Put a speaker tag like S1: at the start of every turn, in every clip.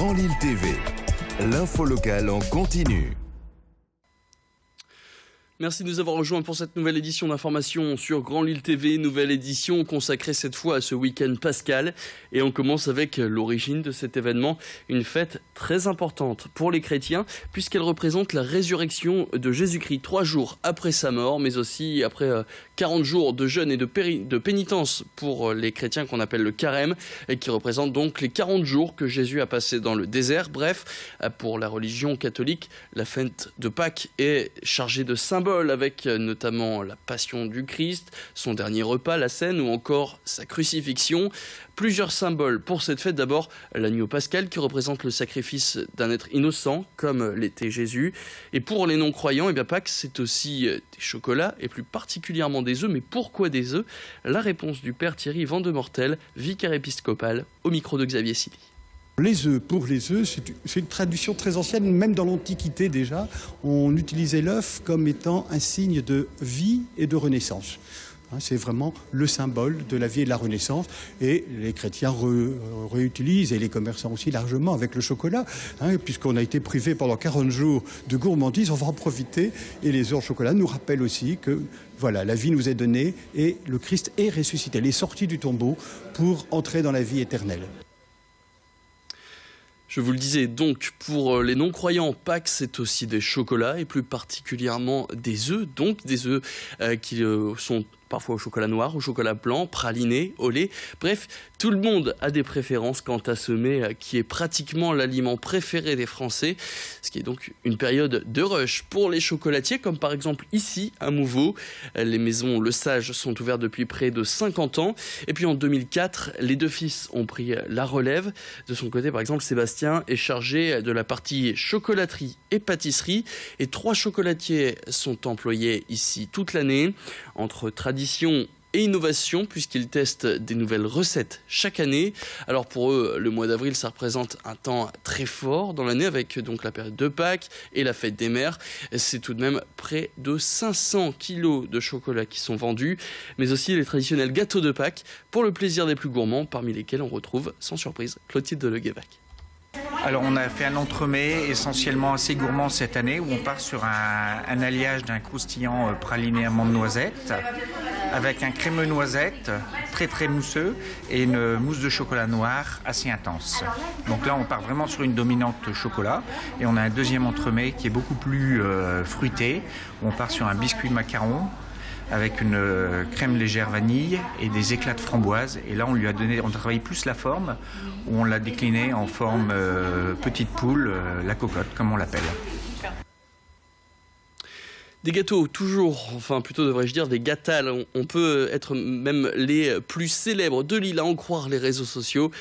S1: Grand Lille TV, l'info locale en continu.
S2: Merci de nous avoir rejoints pour cette nouvelle édition d'information sur Grand Lille TV, nouvelle édition consacrée cette fois à ce week-end pascal. Et on commence avec l'origine de cet événement, une fête très importante pour les chrétiens puisqu'elle représente la résurrection de Jésus-Christ 3 jours après sa mort, mais aussi après 40 jours de jeûne et de pénitence pour les chrétiens qu'on appelle le carême et qui représente donc les 40 jours que Jésus a passé dans le désert. Bref, pour la religion catholique, la fête de Pâques est chargée de symboles avec notamment la passion du Christ, son dernier repas, la scène ou encore sa crucifixion. Plusieurs symboles pour cette fête. D'abord, l'agneau pascal qui représente le sacrifice d'un être innocent comme l'était Jésus. Et pour les non-croyants, Pâques c'est aussi des chocolats et plus particulièrement des œufs. Mais pourquoi des œufs? La réponse du père Thierry Vandemortel, vicaire épiscopal, au micro de Xavier Silly.
S3: Les œufs, pour les œufs, c'est une tradition très ancienne, même dans l'Antiquité déjà. On utilisait l'œuf comme étant un signe de vie et de renaissance. C'est vraiment le symbole de la vie et de la renaissance. Et les chrétiens réutilisent, et les commerçants aussi largement, avec le chocolat. Puisqu'on a été privé pendant 40 jours de gourmandise, on va en profiter. Et les œufs au chocolat nous rappellent aussi que voilà, la vie nous est donnée et le Christ est ressuscité. Il est sorti du tombeau pour entrer dans la vie éternelle.
S2: Je vous le disais, donc pour les non-croyants, Pâques c'est aussi des chocolats et plus particulièrement des œufs, donc des œufs qui sont parfois au chocolat noir, au chocolat blanc, pralinés, au lait. Bref, tout le monde a des préférences quant à ce mets qui est pratiquement l'aliment préféré des Français, ce qui est donc une période de rush pour les chocolatiers, comme par exemple ici à Mouveau. Les maisons Le Sage sont ouvertes depuis près de 50 ans. Et puis en 2004, les deux fils ont pris la relève. De son côté, par exemple, Sébastien est chargé de la partie chocolaterie et pâtisserie. Et 3 chocolatiers sont employés ici toute l'année, entre tradition et innovation, puisqu'ils testent des nouvelles recettes chaque année. Alors pour eux, le mois d'avril, ça représente un temps très fort dans l'année, avec donc la période de Pâques et la fête des mères. C'est tout de même près de 500 kilos de chocolat qui sont vendus, mais aussi les traditionnels gâteaux de Pâques, pour le plaisir des plus gourmands, parmi lesquels on retrouve, sans surprise, Clotilde Le Guévac.
S4: Alors on a fait un entremets essentiellement assez gourmand cette année, où on part sur un alliage d'un croustillant praliné amande noisette avec un crémeux noisette très très mousseux et une mousse de chocolat noir assez intense. Donc là on part vraiment sur une dominante chocolat, et on a un deuxième entremets qui est beaucoup plus fruité, où on part sur un biscuit de macaron avec une crème légère vanille et des éclats de framboise. Et là, on a travaillé plus la forme, où on l'a décliné en forme petite poule, la cocotte, comme on l'appelle.
S2: Des gâteaux, toujours, enfin plutôt devrais-je dire des gâtales. On peut être même les plus célèbres de Lille, à en croire les réseaux sociaux.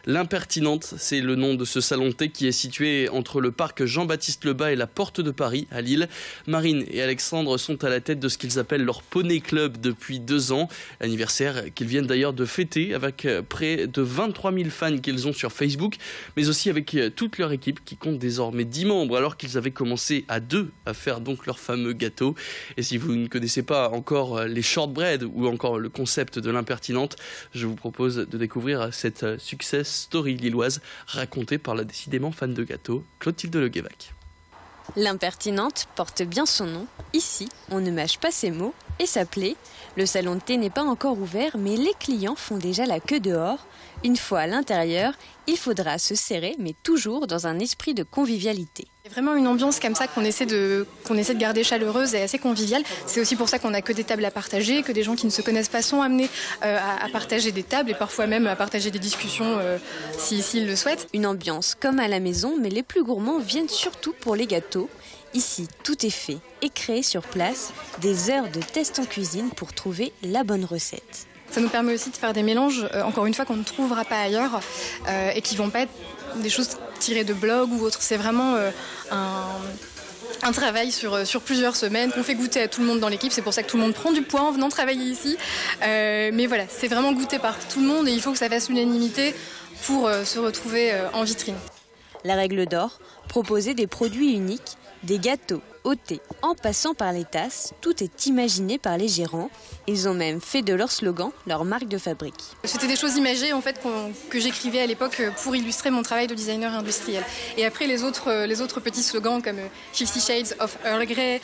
S2: L'Impertinente, c'est le nom de ce salon de thé qui est situé entre le parc Jean-Baptiste Lebas et la Porte de Paris, à Lille. Marine et Alexandre sont à la tête de ce qu'ils appellent leur Poney Club depuis 2 ans. Anniversaire qu'ils viennent d'ailleurs de fêter avec près de 23 000 fans qu'ils ont sur Facebook, mais aussi avec toute leur équipe qui compte désormais 10 membres, alors qu'ils avaient commencé à 2 à faire donc leur fameux gâteau. Et si vous ne connaissez pas encore les shortbread ou encore le concept de l'Impertinente, je vous propose de découvrir cette success story lilloise racontée par la décidément fan de gâteaux, Clotilde Le Guévac.
S5: L'Impertinente porte bien son nom. Ici, on ne mâche pas ses mots et ça plaît. Le salon de thé n'est pas encore ouvert, mais les clients font déjà la queue dehors. Une fois à l'intérieur, il faudra se serrer, mais toujours dans un esprit de convivialité.
S6: C'est vraiment une ambiance comme ça qu'on essaie de garder chaleureuse et assez conviviale. C'est aussi pour ça qu'on n'a que des tables à partager, que des gens qui ne se connaissent pas sont amenés à partager des tables et parfois même à partager des discussions s'ils le souhaitent.
S5: Une ambiance comme à la maison, mais les plus gourmands viennent surtout pour les gâteaux. Ici, tout est fait et créé sur place, des heures de tests en cuisine pour trouver la bonne recette.
S6: Ça nous permet aussi de faire des mélanges, encore une fois, qu'on ne trouvera pas ailleurs et qui ne vont pas être des choses tirées de blogs ou autres. C'est vraiment un travail sur plusieurs semaines qu'on fait goûter à tout le monde dans l'équipe. C'est pour ça que tout le monde prend du poids en venant travailler ici. Mais voilà, c'est vraiment goûté par tout le monde et il faut que ça fasse l'unanimité pour se retrouver en vitrine.
S5: La règle d'or, proposer des produits uniques, des gâteaux au thé, en passant par les tasses, tout est imaginé par les gérants. Ils ont même fait de leur slogan leur marque de fabrique.
S6: C'était des choses imagées en fait que j'écrivais à l'époque pour illustrer mon travail de designer industriel. Et après les autres petits slogans comme 50 Shades of Earl Grey,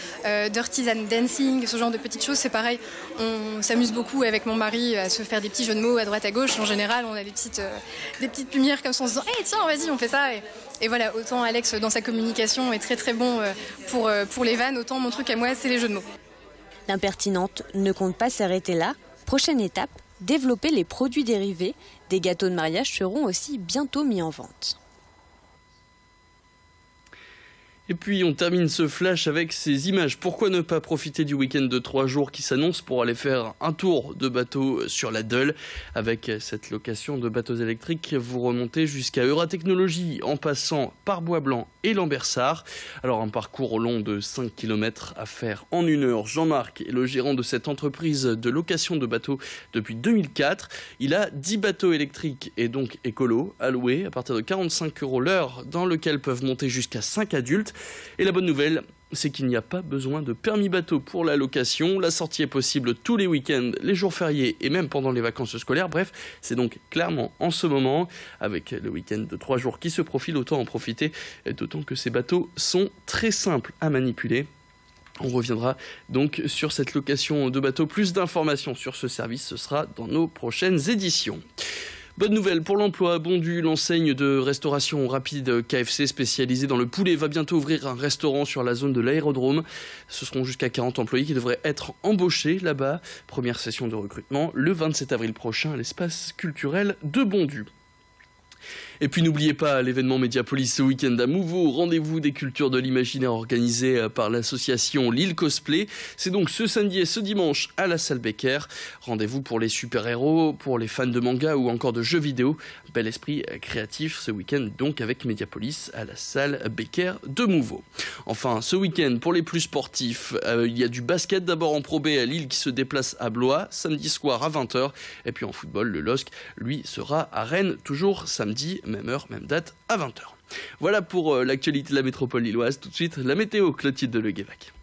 S6: Dirty Dancing, ce genre de petites choses, c'est pareil. On s'amuse beaucoup avec mon mari à se faire des petits jeux de mots à droite à gauche. En général, on a des petites lumières comme ça en se disant hey, tiens, vas-y, on fait ça. Et voilà, autant Alex dans sa communication est très très bon pour les vannes, autant mon truc à moi c'est les jeux de mots.
S5: L'impertinente ne compte pas s'arrêter là. Prochaine étape, développer les produits dérivés. Des gâteaux de mariage seront aussi bientôt mis en vente.
S2: Et puis on termine ce flash avec ces images. Pourquoi ne pas profiter du week-end de 3 jours qui s'annonce pour aller faire un tour de bateau sur la Deule. Avec cette location de bateaux électriques, vous remontez jusqu'à Euratechnologie en passant par Bois-Blanc et Lambersart. Alors un parcours long de 5 km à faire en 1 heure. Jean-Marc est le gérant de cette entreprise de location de bateaux depuis 2004. Il a 10 bateaux électriques et donc écolos à louer à partir de 45 € l'heure, dans lequel peuvent monter jusqu'à 5 adultes. Et la bonne nouvelle, c'est qu'il n'y a pas besoin de permis bateau pour la location. La sortie est possible tous les week-ends, les jours fériés et même pendant les vacances scolaires. Bref, c'est donc clairement en ce moment, avec le week-end de 3 jours qui se profile, autant en profiter, d'autant que ces bateaux sont très simples à manipuler. On reviendra donc sur cette location de bateaux. Plus d'informations sur ce service, ce sera dans nos prochaines éditions. Bonne nouvelle pour l'emploi à Bondu, l'enseigne de restauration rapide KFC spécialisée dans le poulet va bientôt ouvrir un restaurant sur la zone de l'aérodrome. Ce seront jusqu'à 40 employés qui devraient être embauchés là-bas. Première session de recrutement le 27 avril prochain à l'espace culturel de Bondu. Et puis n'oubliez pas l'événement Mediapolis ce week-end à Mouveau, rendez-vous des cultures de l'imaginaire organisé par l'association Lille Cosplay. C'est donc ce samedi et ce dimanche à la salle Becker. Rendez-vous pour les super-héros, pour les fans de manga ou encore de jeux vidéo. Bel esprit créatif ce week-end donc avec Mediapolis à la salle Becker de Mouveau. Enfin ce week-end pour les plus sportifs, il y a du basket d'abord en Pro B à Lille qui se déplace à Blois samedi soir à 20h. Et puis en football, le LOSC lui sera à Rennes toujours samedi, même heure, même date, à 20h. Voilà pour l'actualité de la métropole lilloise. Tout de suite, la météo, Clotilde Leguévac.